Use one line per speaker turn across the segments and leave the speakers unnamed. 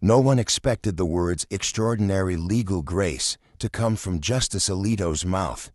No one expected the words "extraordinary legal grace" to come from Justice Alito's mouth.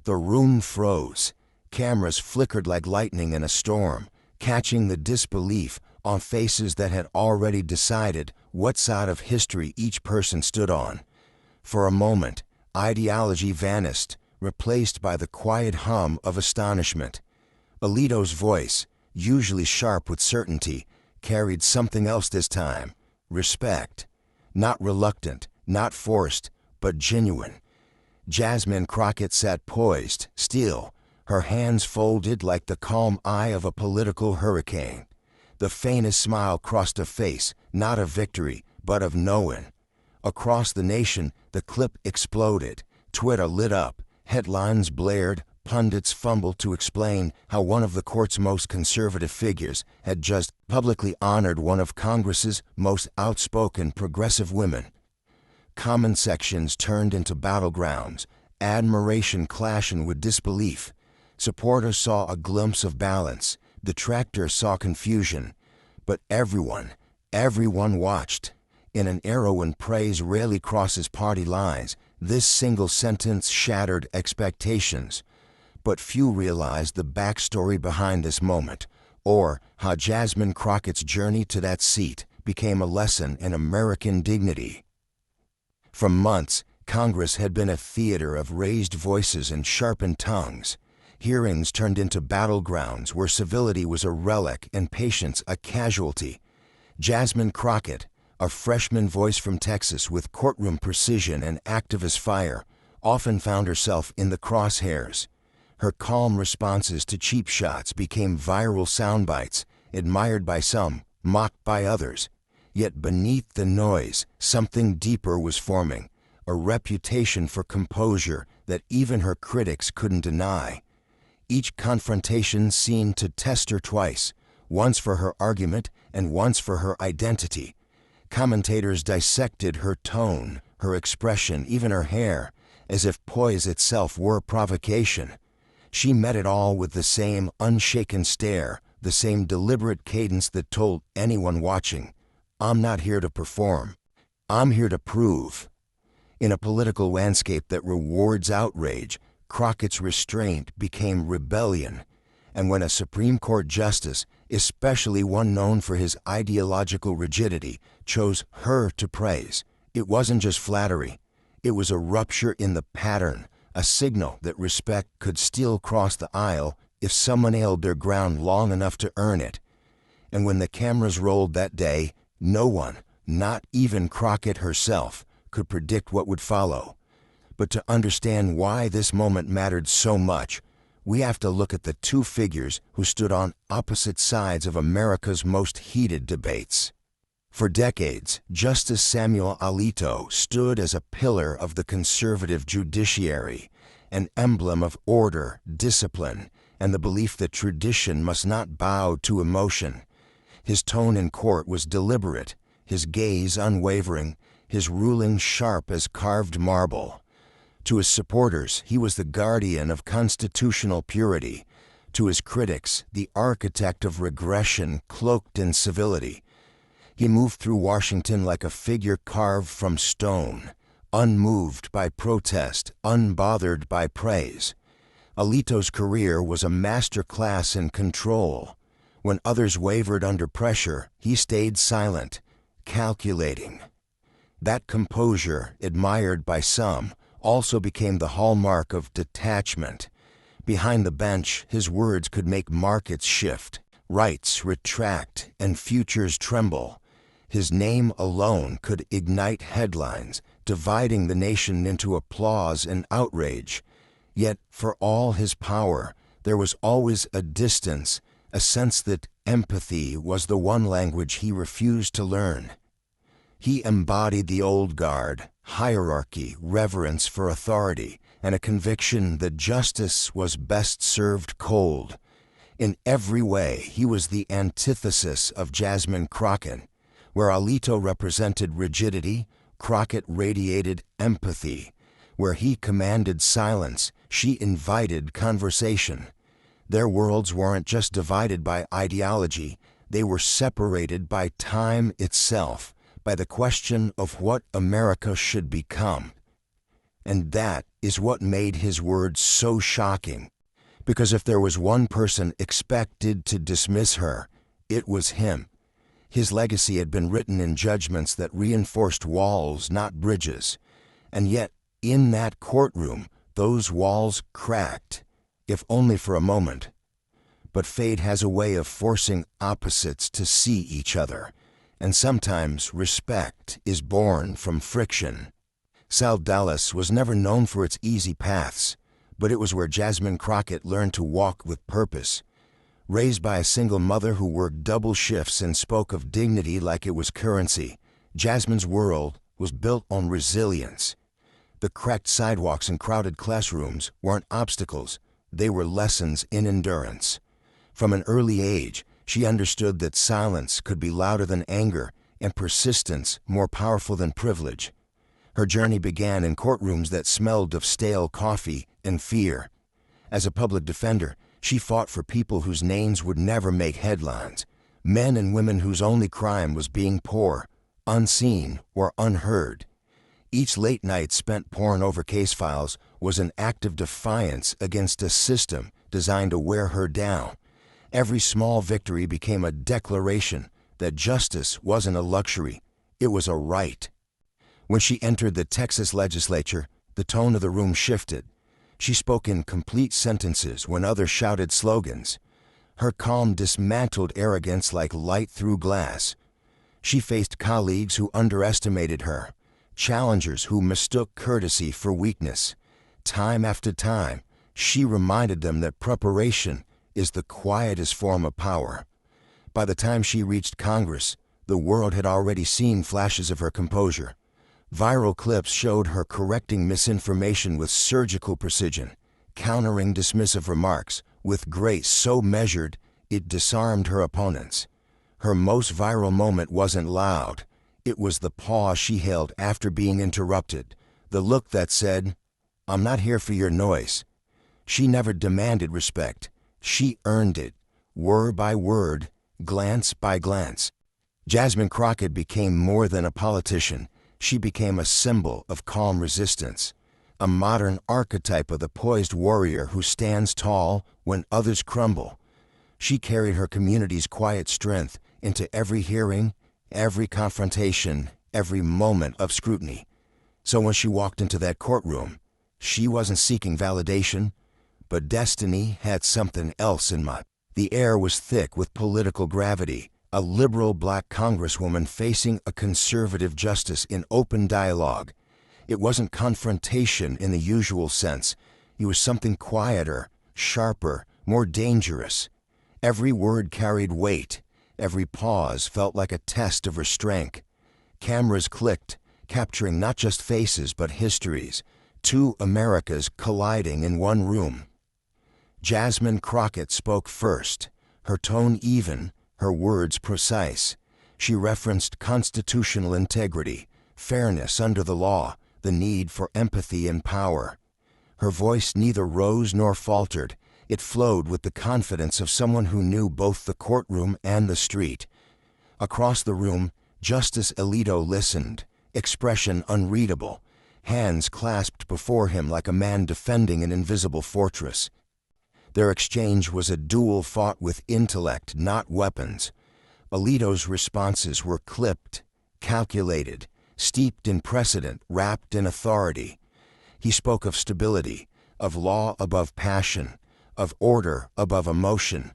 The room froze. Cameras flickered like lightning in a storm, catching the disbelief on faces that had already decided what side of history each person stood on. For a moment, ideology vanished, replaced by the quiet hum of astonishment. Alito's voice, usually sharp with certainty, carried something else this time: respect. Not reluctant, not forced, but genuine. Jasmine Crockett sat poised, still, her hands folded like the calm eye of a political hurricane. The faintest smile crossed her face, not of victory, but of knowing. Across the nation, the clip exploded. Twitter lit up, headlines blared, pundits fumbled to explain how one of the court's most conservative figures had just publicly honored one of Congress's most outspoken progressive women. Comment sections turned into battlegrounds, admiration clashing with disbelief. Supporters saw a glimpse of balance, detractors saw confusion, but everyone watched. In an era when praise rarely crosses party lines, this single sentence shattered expectations. But few realized the backstory behind this moment, or how Jasmine Crockett's journey to that seat became a lesson in American dignity. For months, Congress had been a theater of raised voices and sharpened tongues. Hearings turned into battlegrounds where civility was a relic and patience a casualty. Jasmine Crockett, a freshman voice from Texas with courtroom precision and activist fire, often found herself in the crosshairs. Her calm responses to cheap shots became viral soundbites, admired by some, mocked by others. Yet beneath the noise, something deeper was forming, a reputation for composure that even her critics couldn't deny. Each confrontation seemed to test her twice, once for her argument and once for her identity. Commentators dissected her tone, her expression, even her hair, as if poise itself were provocation. She met it all with the same unshaken stare, the same deliberate cadence that told anyone watching, "I'm not here to perform. I'm here to prove." In a political landscape that rewards outrage, Crockett's restraint became rebellion. And when a Supreme Court justice, especially one known for his ideological rigidity, chose her to praise, it wasn't just flattery. It was a rupture in the pattern, a signal that respect could still cross the aisle if someone held their ground long enough to earn it. And when the cameras rolled that day, no one, not even Crockett herself, could predict what would follow. But to understand why this moment mattered so much, we have to look at the two figures who stood on opposite sides of America's most heated debates. For decades, Justice Samuel Alito stood as a pillar of the conservative judiciary, an emblem of order, discipline, and the belief that tradition must not bow to emotion. His tone in court was deliberate, his gaze unwavering, his ruling sharp as carved marble. To his supporters, he was the guardian of constitutional purity. To his critics, the architect of regression cloaked in civility. He moved through Washington like a figure carved from stone, unmoved by protest, unbothered by praise. Alito's career was a master class in control. When others wavered under pressure, he stayed silent, calculating. That composure, admired by some, also became the hallmark of detachment. Behind the bench, his words could make markets shift, rights retract, and futures tremble. His name alone could ignite headlines, dividing the nation into applause and outrage. Yet, for all his power, there was always a distance, a sense that empathy was the one language he refused to learn. He embodied the old guard, hierarchy, reverence for authority, and a conviction that justice was best served cold. In every way, he was the antithesis of Jasmine Crockett. Where Alito represented rigidity, Crockett radiated empathy. Where he commanded silence, she invited conversation. Their worlds weren't just divided by ideology, they were separated by time itself, by the question of what America should become. And that is what made his words so shocking, because if there was one person expected to dismiss her, it was him. His legacy had been written in judgments that reinforced walls, not bridges. And yet, in that courtroom, those walls cracked, if only for a moment. But fate has a way of forcing opposites to see each other, and sometimes respect is born from friction. South Dallas was never known for its easy paths, but it was where Jasmine Crockett learned to walk with purpose. Raised by a single mother who worked double shifts and spoke of dignity like it was currency, Jasmine's world was built on resilience. The cracked sidewalks and crowded classrooms weren't obstacles, they were lessons in endurance. From an early age, she understood that silence could be louder than anger and persistence more powerful than privilege. Her journey began in courtrooms that smelled of stale coffee and fear. As a public defender, she fought for people whose names would never make headlines, men and women whose only crime was being poor, unseen, or unheard. Each late night spent poring over case files was an act of defiance against a system designed to wear her down. Every small victory became a declaration that justice wasn't a luxury, it was a right. When she entered the Texas legislature, the tone of the room shifted. She spoke in complete sentences when others shouted slogans. Her calm dismantled arrogance like light through glass. She faced colleagues who underestimated her, challengers who mistook courtesy for weakness. Time after time, she reminded them that preparation is the quietest form of power. By the time she reached Congress, the world had already seen flashes of her composure. Viral clips showed her correcting misinformation with surgical precision, countering dismissive remarks with grace so measured it disarmed her opponents. Her most viral moment wasn't loud. It was the pause she held after being interrupted, the look that said, "I'm not here for your noise." She never demanded respect. She earned it, word by word, glance by glance. Jasmine Crockett became more than a politician. She became a symbol of calm resistance, a modern archetype of the poised warrior who stands tall when others crumble. She carried her community's quiet strength into every hearing, every confrontation, every moment of scrutiny. So when she walked into that courtroom, she wasn't seeking validation, but destiny had something else in mind. The air was thick with political gravity. A liberal black congresswoman facing a conservative justice in open dialogue. It wasn't confrontation in the usual sense. It was something quieter, sharper, more dangerous. Every word carried weight. Every pause felt like a test of restraint. Cameras clicked, capturing not just faces but histories. Two Americas colliding in one room. Jasmine Crockett spoke first, her tone even, her words precise. She referenced constitutional integrity, fairness under the law, the need for empathy and power. Her voice neither rose nor faltered. It flowed with the confidence of someone who knew both the courtroom and the street. Across the room, Justice Alito listened, expression unreadable, hands clasped before him like a man defending an invisible fortress. Their exchange was a duel fought with intellect, not weapons. Alito's responses were clipped, calculated, steeped in precedent, wrapped in authority. He spoke of stability, of law above passion, of order above emotion.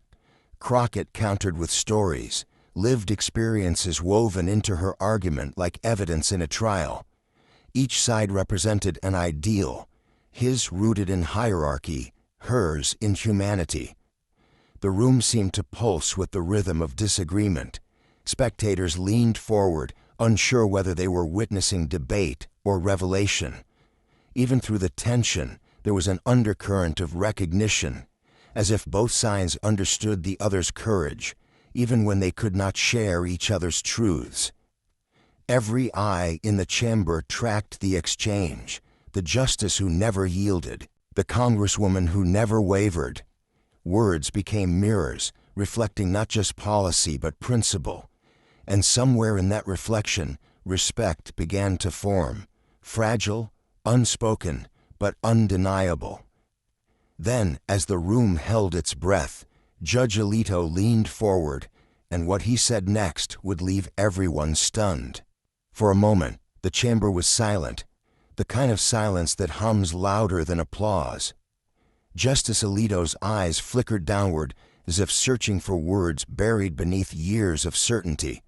Crockett countered with stories, lived experiences woven into her argument like evidence in a trial. Each side represented an ideal, his rooted in hierarchy, hers in humanity. The room seemed to pulse with the rhythm of disagreement. Spectators leaned forward, unsure whether they were witnessing debate or revelation. Even through the tension, there was an undercurrent of recognition, as if both sides understood the other's courage, even when they could not share each other's truths. Every eye in the chamber tracked the exchange, the justice who never yielded, the congresswoman who never wavered. Words became mirrors, reflecting not just policy but principle. And somewhere in that reflection, respect began to form, fragile, unspoken, but undeniable. Then, as the room held its breath, Judge Alito leaned forward, and what he said next would leave everyone stunned. For a moment, the chamber was silent, the kind of silence that hums louder than applause. Justice Alito's eyes flickered downward as if searching for words buried beneath years of certainty.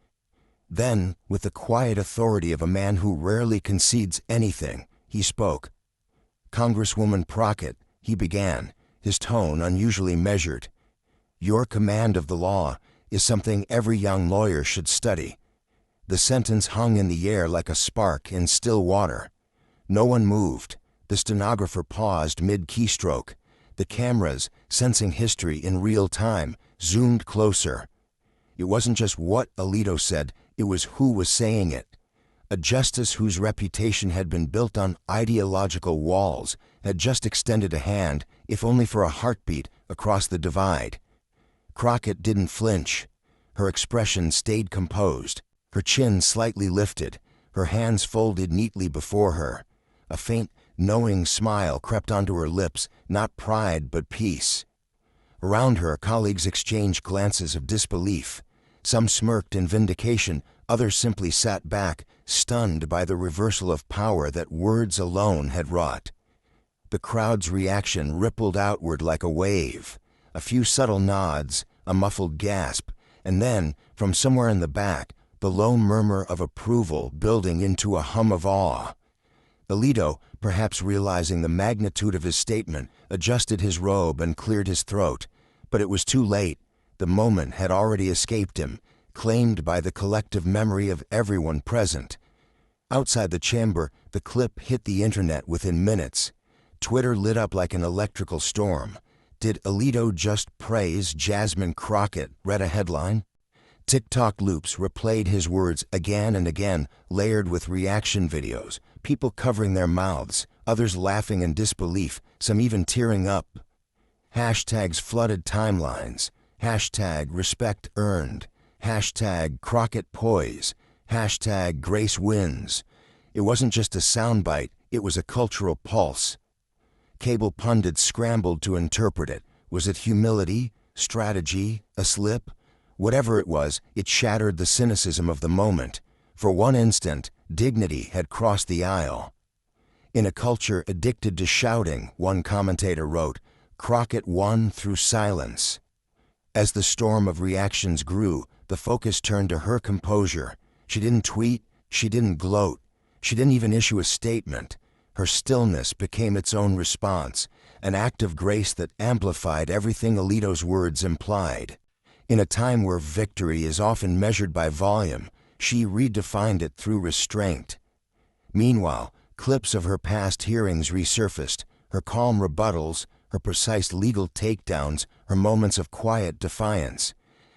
Then, with the quiet authority of a man who rarely concedes anything, he spoke. "Congresswoman Crockett," he began, his tone unusually measured, "your command of the law is something every young lawyer should study." The sentence hung in the air like a spark in still water. No one moved. The stenographer paused mid-keystroke. The cameras, sensing history in real time, zoomed closer. It wasn't just what Alito said, it was who was saying it. A justice whose reputation had been built on ideological walls had just extended a hand, if only for a heartbeat, across the divide. Crockett didn't flinch. Her expression stayed composed, her chin slightly lifted, her hands folded neatly before her. A faint, knowing smile crept onto her lips, not pride but peace. Around her, colleagues exchanged glances of disbelief. Some smirked in vindication, others simply sat back, stunned by the reversal of power that words alone had wrought. The crowd's reaction rippled outward like a wave. A few subtle nods, a muffled gasp, and then, from somewhere in the back, the low murmur of approval building into a hum of awe. Alito, perhaps realizing the magnitude of his statement, adjusted his robe and cleared his throat. But it was too late. The moment had already escaped him, claimed by the collective memory of everyone present. Outside the chamber, the clip hit the internet within minutes. Twitter lit up like an electrical storm. "Did Alito just praise Jasmine Crockett?" read a headline. TikTok loops replayed his words again and again, layered with reaction videos, people covering their mouths, others laughing in disbelief, some even tearing up. Hashtags flooded timelines. Hashtag respect earned. Hashtag Crockett poise. Hashtag Grace wins. It wasn't just a soundbite, it was a cultural pulse. Cable pundits scrambled to interpret it. Was it humility, strategy, a slip? Whatever it was, it shattered the cynicism of the moment. For one instant, dignity had crossed the aisle. In a culture addicted to shouting, one commentator wrote, Crockett won through silence. As the storm of reactions grew, the focus turned to her composure. She didn't tweet, she didn't gloat, she didn't even issue a statement. Her stillness became its own response, an act of grace that amplified everything Alito's words implied. In a time where victory is often measured by volume, she redefined it through restraint. Meanwhile, clips of her past hearings resurfaced, her calm rebuttals, her precise legal takedowns, her moments of quiet defiance.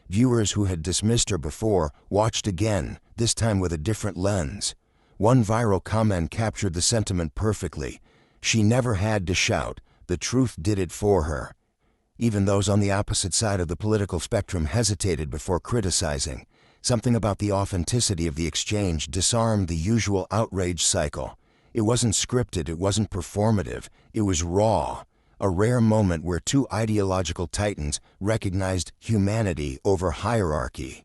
Viewers who had dismissed her before watched again, this time with a different lens. One viral comment captured the sentiment perfectly. She never had to shout, the truth did it for her. Even those on the opposite side of the political spectrum hesitated before criticizing. Something about the authenticity of the exchange disarmed the usual outrage cycle. It wasn't scripted, it wasn't performative, it was raw. A rare moment where two ideological titans recognized humanity over hierarchy.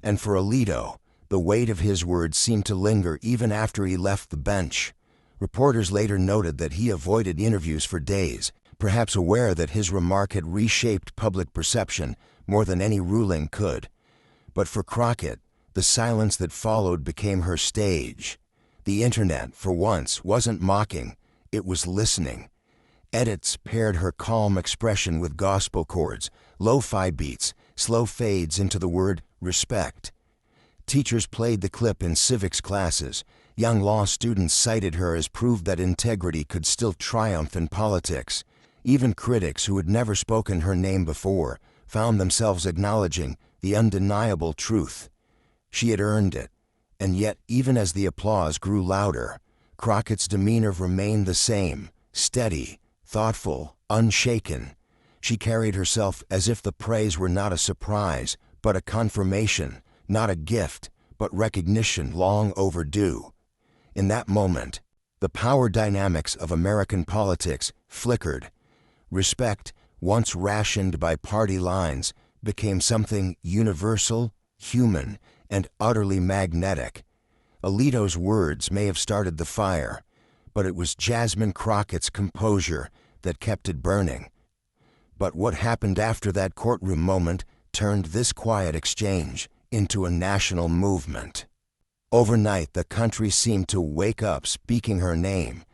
And for Alito, the weight of his words seemed to linger even after he left the bench. Reporters later noted that he avoided interviews for days, perhaps aware that his remark had reshaped public perception more than any ruling could. But for Crockett, the silence that followed became her stage. The internet, for once, wasn't mocking, it was listening. Edits paired her calm expression with gospel chords, lo-fi beats, slow fades into the word respect. Teachers played the clip in civics classes. Young law students cited her as proof that integrity could still triumph in politics. Even critics who had never spoken her name before found themselves acknowledging the undeniable truth. She had earned it, and yet even as the applause grew louder, Crockett's demeanor remained the same, steady, thoughtful, unshaken. She carried herself as if the praise were not a surprise, but a confirmation, not a gift, but recognition long overdue. In that moment, the power dynamics of American politics flickered. Respect, once rationed by party lines, became something universal, human, and utterly magnetic. Alito's words may have started the fire, but it was Jasmine Crockett's composure that kept it burning. But what happened after that courtroom moment turned this quiet exchange into a national movement. Overnight, the country seemed to wake up speaking her name.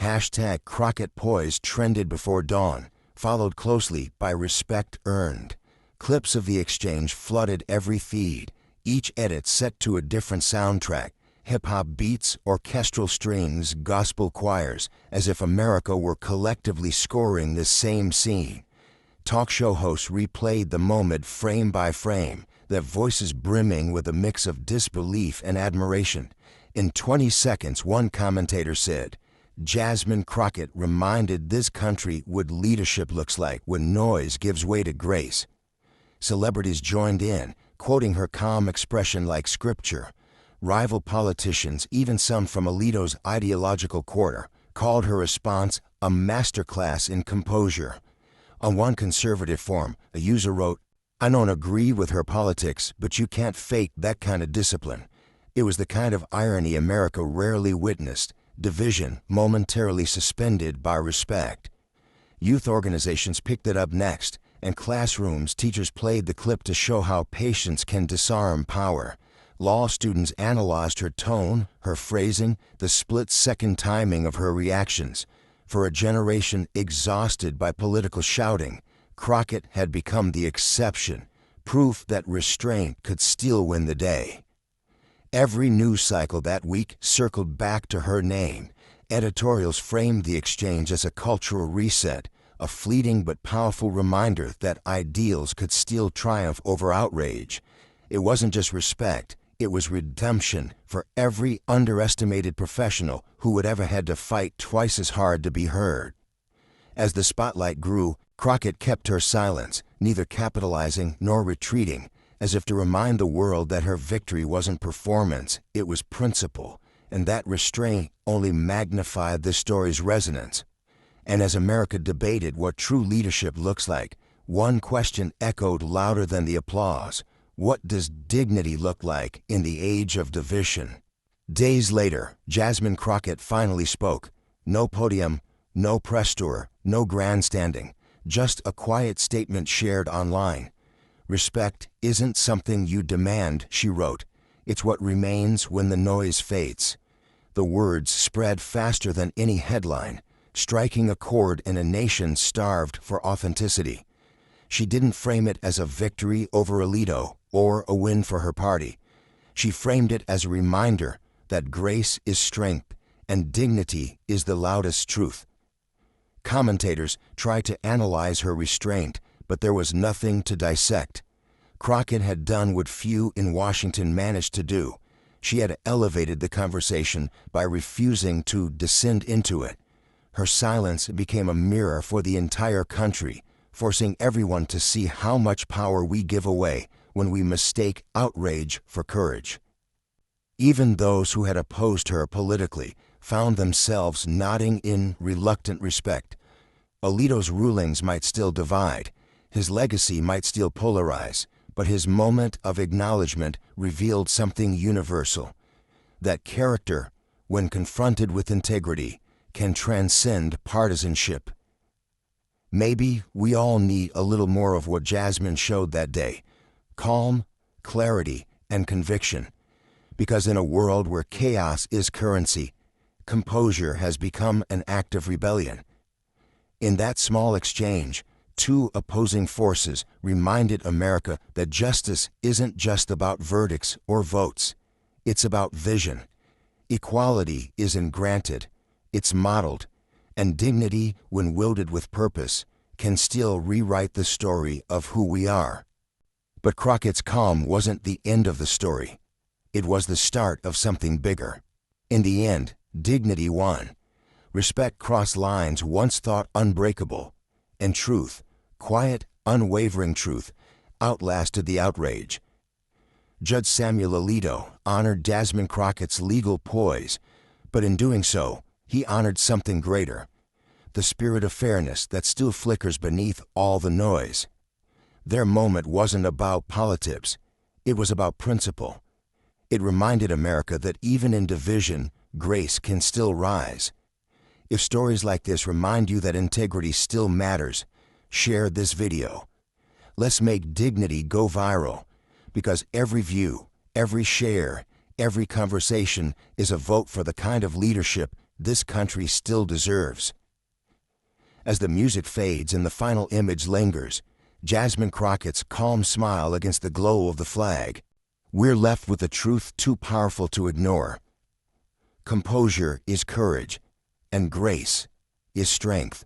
Hashtag Crockett Poise trended before dawn, followed closely by Respect Earned. Clips of the exchange flooded every feed, each edit set to a different soundtrack. Hip-hop beats, orchestral strings, gospel choirs, as if America were collectively scoring this same scene. Talk show hosts replayed the moment frame by frame, their voices brimming with a mix of disbelief and admiration. In 20 seconds, one commentator said, "Jasmine Crockett reminded this country what leadership looks like when noise gives way to grace." Celebrities joined in, quoting her calm expression like scripture. Rival politicians, even some from Alito's ideological quarter, called her response a masterclass in composure. On one conservative forum, a user wrote, "I don't agree with her politics, but you can't fake that kind of discipline." It was the kind of irony America rarely witnessed, division momentarily suspended by respect. Youth organizations picked it up next, and classrooms, teachers played the clip to show how patience can disarm power. Law students analyzed her tone, her phrasing, the split-second timing of her reactions. For a generation exhausted by political shouting, Crockett had become the exception, proof that restraint could still win the day. Every news cycle that week circled back to her name. Editorials framed the exchange as a cultural reset, a fleeting but powerful reminder that ideals could still triumph over outrage. It wasn't just respect, it was redemption for every underestimated professional who had ever had to fight twice as hard to be heard. As the spotlight grew, Crockett kept her silence, neither capitalizing nor retreating, as if to remind the world that her victory wasn't performance, it was principle, and that restraint only magnified the story's resonance. And as America debated what true leadership looks like, one question echoed louder than the applause. What does dignity look like in the age of division? Days later, Jasmine Crockett finally spoke. No podium, no press tour, no grandstanding, just a quiet statement shared online. "Respect isn't something you demand," she wrote. "It's what remains when the noise fades." The words spread faster than any headline, striking a chord in a nation starved for authenticity. She didn't frame it as a victory over Alito or a win for her party. She framed it as a reminder that grace is strength and dignity is the loudest truth. Commentators tried to analyze her restraint, but there was nothing to dissect. Crockett had done what few in Washington managed to do. She had elevated the conversation by refusing to descend into it. Her silence became a mirror for the entire country, forcing everyone to see how much power we give away when we mistake outrage for courage. Even those who had opposed her politically found themselves nodding in reluctant respect. Alito's rulings might still divide, his legacy might still polarize, but his moment of acknowledgement revealed something universal, that character, when confronted with integrity, can transcend partisanship. Maybe we all need a little more of what Jasmine showed that day: calm, clarity, and conviction. Because in a world where chaos is currency, composure has become an act of rebellion. In that small exchange, two opposing forces reminded America that justice isn't just about verdicts or votes. It's about vision. Equality isn't granted, it's modeled, and dignity, when wielded with purpose, can still rewrite the story of who we are. But Crockett's calm wasn't the end of the story. It was the start of something bigger. In the end, dignity won. Respect crossed lines once thought unbreakable, and truth, quiet, unwavering truth, outlasted the outrage. Judge Samuel Alito honored Jasmine Crockett's legal poise, but in doing so, he honored something greater, the spirit of fairness that still flickers beneath all the noise. Their moment wasn't about politics, it was about principle. It reminded America that even in division, grace can still rise. If stories like this remind you that integrity still matters, share this video. Let's make dignity go viral, because every view, every share, every conversation is a vote for the kind of leadership this country still deserves. As the music fades and the final image lingers, Jasmine Crockett's calm smile against the glow of the flag, we're left with a truth too powerful to ignore. Composure is courage, and grace is strength.